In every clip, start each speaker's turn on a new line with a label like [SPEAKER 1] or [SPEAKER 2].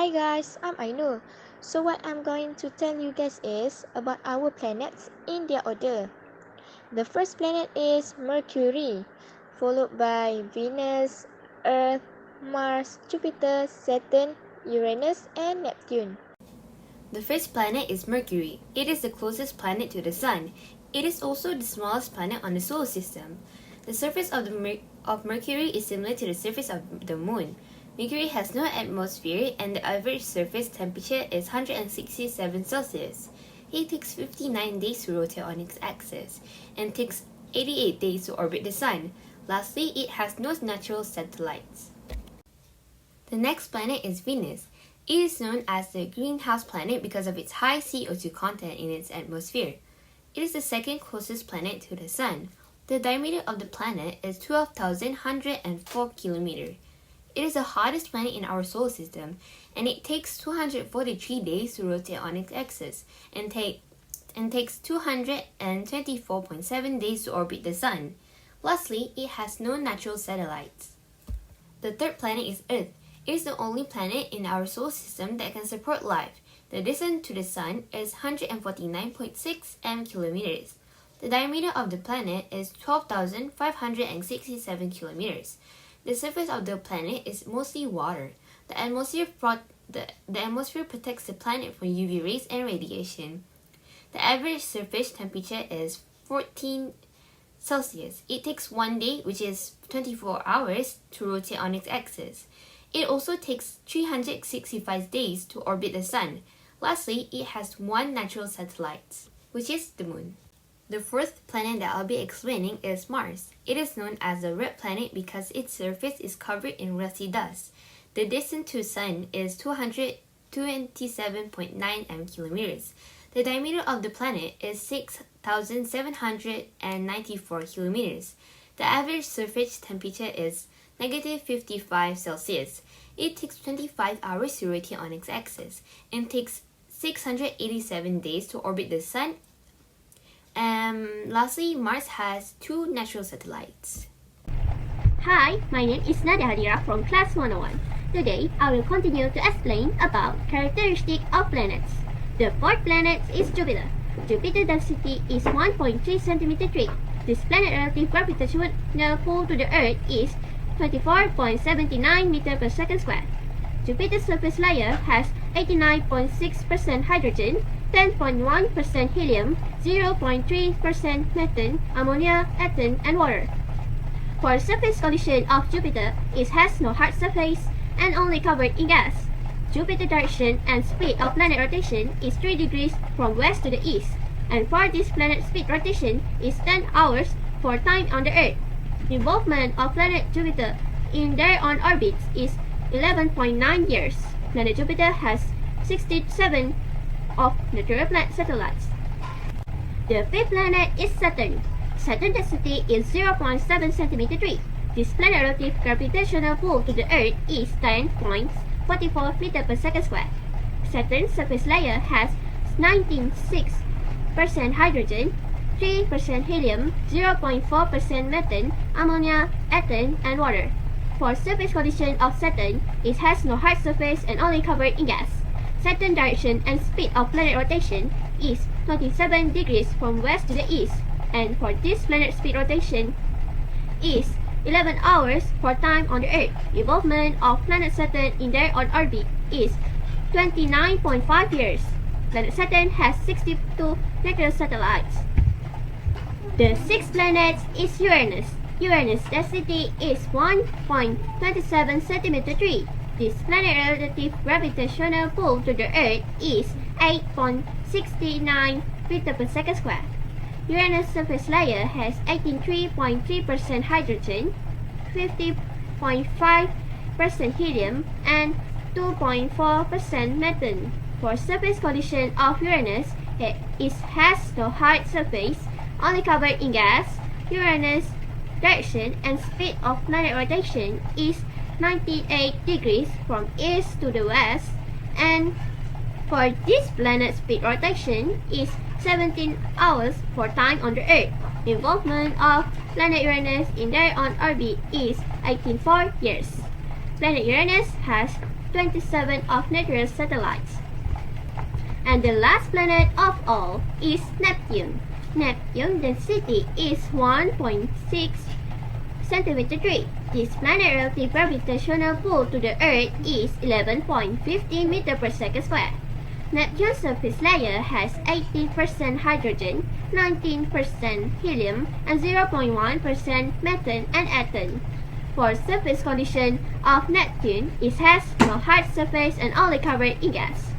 [SPEAKER 1] Hi guys, I'm Ain'nul. So what I'm going to tell you guys is about our planets in their order. The first planet is Mercury, followed by Venus, Earth, Mars, Jupiter, Saturn, Uranus, and Neptune.
[SPEAKER 2] The first planet is Mercury. It is the closest planet to the Sun. It is also the smallest planet on the solar system. The surface of Mercury is similar to the surface of the Moon. Mercury has no atmosphere and the average surface temperature is 167 Celsius. It takes 59 days to rotate on its axis and takes 88 days to orbit the Sun. Lastly, it has no natural satellites. The next planet is Venus. It is known as the greenhouse planet because of its high CO2 content in its atmosphere. It is the second closest planet to the Sun. The diameter of the planet is 12,104 kilometers. It is the hottest planet in our solar system, and it takes 243 days to rotate on its axis and takes 224.7 days to orbit the Sun. Lastly, it has no natural satellites. The third planet is Earth. It is the only planet in our solar system that can support life. The distance to the Sun is 149.6 kilometers. The diameter of the planet is 12,567 kilometers. The surface of the planet is mostly water. The atmosphere protects the planet from UV rays and radiation. The average surface temperature is 14 Celsius. It takes 1 day, which is 24 hours, to rotate on its axis. It also takes 365 days to orbit the Sun. Lastly, it has one natural satellite, which is the Moon. The fourth planet that I'll be explaining is Mars. It is known as the red planet because its surface is covered in rusty dust. The distance to the Sun is 227.9 kilometers. The diameter of the planet is 6,794 kilometers. The average surface temperature is negative 55 Celsius. It takes 25 hours to rotate on its axis and takes 687 days to orbit the Sun. Lastly, Mars has two natural satellites.
[SPEAKER 3] Hi, my name is Nadiah from Class 101. Today, I will continue to explain about characteristics of planets. The fourth planet is Jupiter. Jupiter's density is 1.3 cm3. This planet's relative gravitational pull to the Earth is 24.79 meters per second squared. Jupiter's surface layer has 89.6% hydrogen, 10.1% helium, 0.3% methane, ammonia, ethane, and water. For surface condition of Jupiter, it has no hard surface and only covered in gas. Jupiter's direction and speed of planet rotation is 3 degrees from west to the east, and for this planet's speed rotation is 10 hours for time on the Earth. Revolvement of planet Jupiter in their own orbits is 11.9 years. Planet Jupiter has 67 of natural planet satellites. The fifth planet is Saturn. Saturn's density is 0.7 cm3. This planet's relative gravitational pull to the Earth is 10.44 meters per second squared. Saturn's surface layer has 19.6% hydrogen, 3% helium, 0.4% methane, ammonia, ethane, and water. For surface condition of Saturn, it has no hard surface and only covered in gas. Saturn's direction and speed of planet rotation is 27 degrees from west to the east, and for this planet's speed rotation is 11 hours for time on the Earth. Revolvement of planet Saturn in their own orbit is 29.5 years. Planet Saturn has 62 natural satellites. The sixth planet is Uranus. Uranus' density is 1.27 cm3. This planet's relative gravitational pull to the Earth is 8.69 meters per second squared. Uranus' surface layer has 83.3% hydrogen, 50.5% helium, and 2.4% methane. For surface condition of Uranus, it has no hard surface, only covered in gas. Uranus' direction and speed of planet rotation is 98 degrees from east to the west, and for this planet's speed rotation is 17 hours for time on the Earth. Involvement of planet Uranus in their own orbit is 18.4 years. Planet Uranus has 27 of natural satellites. And the last planet of all is Neptune. Neptune's density is 1.6 cm3. This planet's relative gravitational pull to the Earth is 11.50 meter per second square. Neptune's surface layer has 80% hydrogen, 19% helium, and 0.1% methane and ethane. For surface condition of Neptune, it has no hard surface and only covered in gas.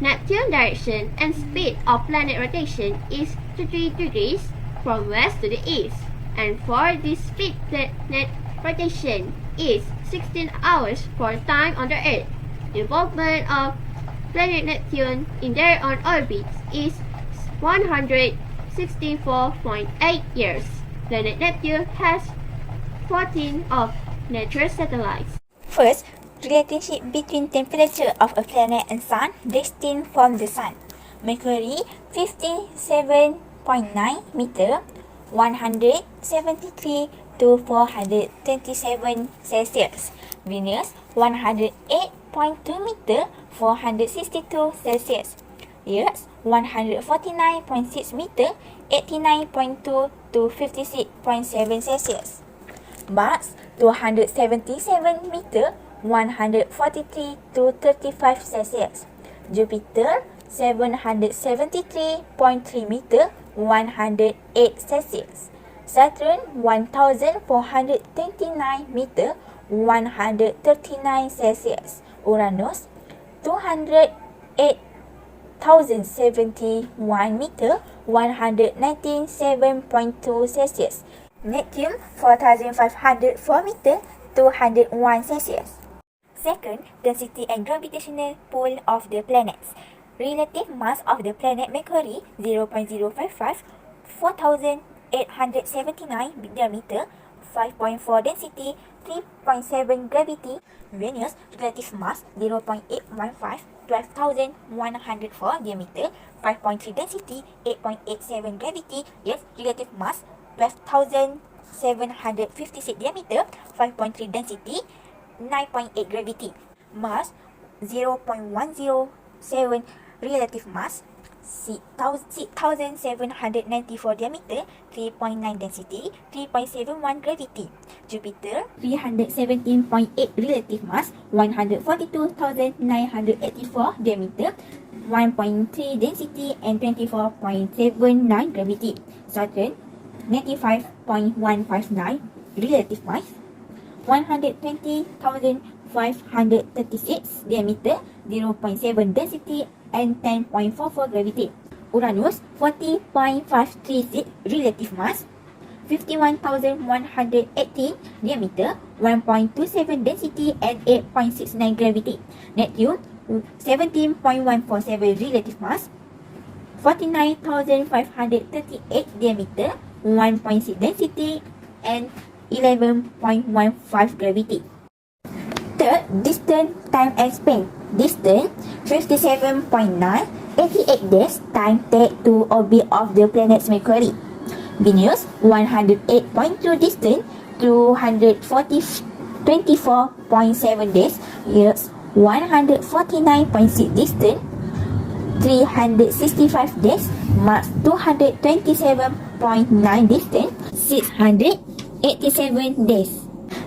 [SPEAKER 3] Neptune's direction and speed of planet rotation is 3 degrees from west to the east, and for this speed planet rotation is 16 hours for time on the Earth. The involvement of planet Neptune in their own orbits is 164.8 years. Planet Neptune has 14 of natural satellites.
[SPEAKER 4] First, relationship between temperature of a planet and sun distinct from the sun. Mercury 57.9 meter, 173 to 427 Celsius. Venus 108.2 meter, 462 Celsius. Earth 149.6 meter, 89.2 to 56.7 Celsius. Mars 277 meter, 143 to 35 Celsius. Jupiter 773.3 meter, 108 Celsius. Saturn 1429 meter, 139 Celsius. Uranus 208,071 meter, 197.2 Celsius. Neptune 4,504 meter, 201 Celsius. Second, density and gravitational pull of the planets. Relative mass of the planet Mercury 0.055, 4,879 diameter, 5.4 density, 3.7 gravity. Venus relative mass 0.815, 12,104 diameter, 5.3 density, 8.87 gravity. Earth relative mass 12,756 diameter, 5.3 density, 9.8 gravity. Mars 0.107 relative mass, 6,794 diameter, 3.9 density, 3.71 gravity. Jupiter 317.8 relative mass, 142,984 diameter, 1.3 density and 24.79 gravity. Saturn 95.159 relative mass, 120,536 diameter, 0.7 density and 10.44 gravity. Uranus 40.536 relative mass, 51,118 diameter, 1.27 density and 8.69 gravity. Neptune 17.147 relative mass, 49,538 diameter, 1.6 density and 11.15 gravity. Third, distance, time and space. Distance 57.9, 88 days time take to orbit of the planet Mercury. Venus 108.2 distance, 24.7 days. Earth 149.6 distance, 365 days. Mars 227.9 distance, 687 days.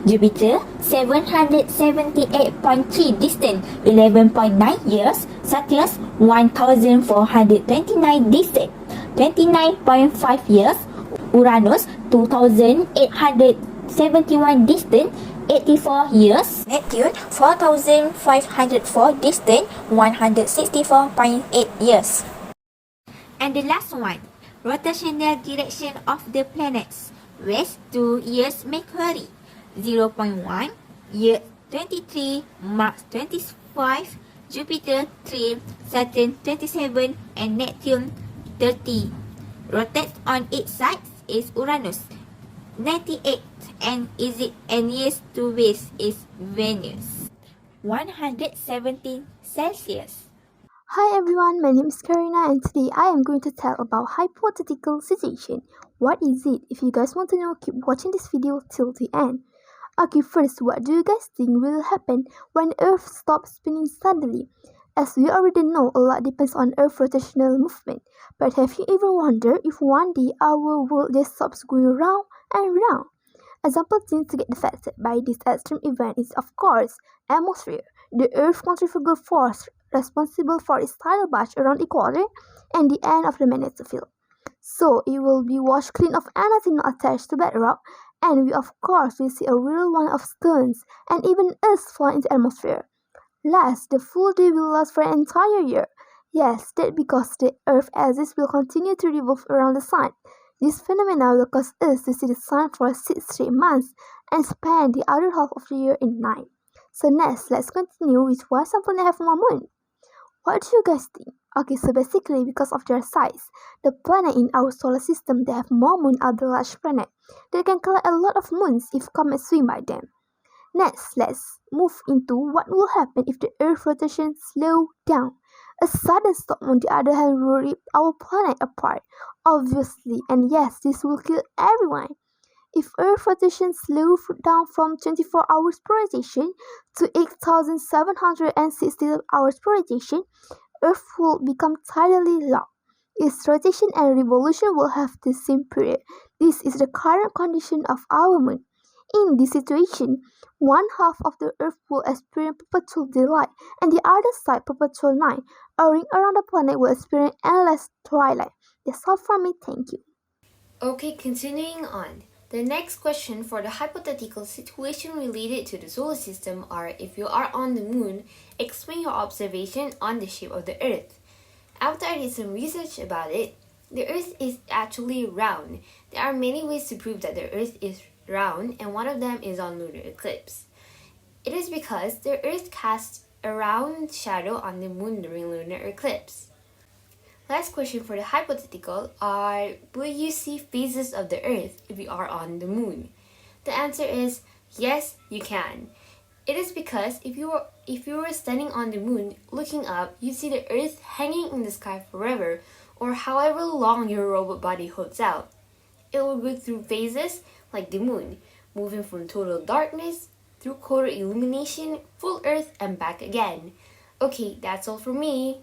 [SPEAKER 4] Jupiter 778.3 distance, 11.9 years. Saturn 1429 distance, 29.5 years. Uranus 2871 distance, 84 years. Neptune 4504 distance, 164.8 years. And the last one, rotational direction of the planets. West to Earth Mercury 0.1, Earth 23, Mars 25, Jupiter 3, Saturn 27, and Neptune 30. Rotates on its side is Uranus 98, and east to west is Venus 117 Celsius.
[SPEAKER 5] Hi everyone, my name is Qairina and today I am going to tell about hypothetical situation. What is it? If you guys want to know, keep watching this video till the end. Okay, first, what do you guys think will happen when Earth stops spinning suddenly? As we already know, a lot depends on Earth's rotational movement. But have you ever wondered if one day our world just stops going round and round? Example things to get affected by this extreme event is, of course, atmosphere, the Earth's centrifugal force responsible for its tidal batch around equator and the end of the magnetic field. So it will be washed clean of anything not attached to bedrock, and we of course will see a real one of stones and even us fly into the atmosphere. Last, the full day will last for an entire year. Yes, that because the Earth axis will continue to revolve around the Sun. This phenomenon will cause us to see the Sun for 6 straight months and spend the other half of the year in night. So next, let's continue with why some planets have more moon. What do you guys think? Okay, so basically because of their size, the planet in our solar system that have more moon are the large planet. They can collect a lot of moons if comets swim by them. Next, let's move into what will happen if the Earth's rotation slows down. A sudden stop, on the other hand, will rip our planet apart, obviously, and yes, this will kill everyone. If Earth rotation slows down from 24 hours per rotation to 8,760 hours per rotation, Earth will become tidally locked. Its rotation and revolution will have the same period. This is the current condition of our moon. In this situation, one half of the Earth will experience perpetual daylight and the other side perpetual night. A ring around the planet will experience endless twilight. That's all from me, thank you.
[SPEAKER 2] Okay, continuing on. The next question for the hypothetical situation related to the solar system are: if you are on the moon, explain your observation on the shape of the Earth. After I did some research about it, the Earth is actually round. There are many ways to prove that the Earth is round, and one of them is on lunar eclipse. It is because the Earth casts a round shadow on the moon during lunar eclipse. Last question for the hypothetical are: will you see phases of the Earth if you are on the moon? The answer is yes, you can. It is because if you were standing on the moon looking up, you see the Earth hanging in the sky forever, or however long your robot body holds out. It will go through phases like the moon, moving from total darkness through quarter illumination, full Earth, and back again. Okay, that's all for me.